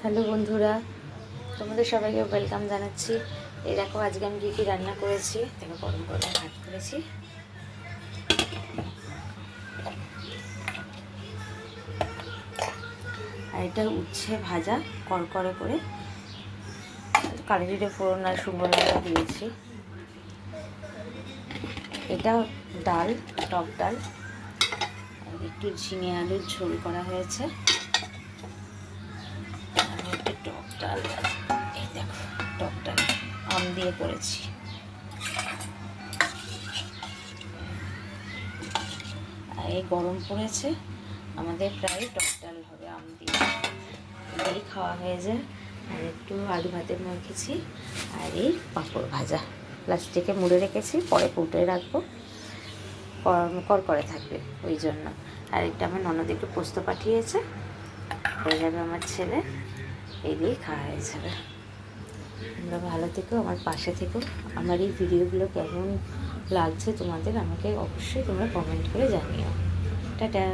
Hello বন্ধুরা, তোমাদের সবাইকে ওয়েলকাম জানাচ্ছি। এই দেখো আজকে আমি কী রান্না করেছি। দেখো গরম গরম ভাত করেছি, আর এটা উচ্ছে ভাজা করকরে করে, কারি জিরে ফোড়ন আর শুকনো লঙ্কা দিয়েছি। এটা ডাল, টক ডাল, একটু ঝিঙে আলুর ঝোল করা হয়েছে, আর একটু টক ডাল। এই দেখো টক ডাল আম দিয়ে করেছি। আর এই গরম পড়েছে, আমাদের প্রায় টক ডাল হবে আম দিয়ে, এই খাওয়া হয়ে যায়। আর একটু আলু ভাতে মেখেছি, আর এই পাঁপড় ভাজা প্লাস্টিকে মুড়ে রেখেছি, পরে কৌটোয় রাখবো, করকরে থাকবে ওই জন্য। আর এটা আমার ননদ একটু পোস্ত পাঠিয়েছে, হয়ে যাবে আমার ছেলে, এই দিয়ে খাওয়া হয়ে যাবে। তোমরা ভালো থেকো, আমার পাশে থেকো। আমার এই ভিডিওগুলো কেমন লাগছে তোমাদের আমাকে অবশ্যই তোমরা কমেন্ট করে জানিও। টাটা।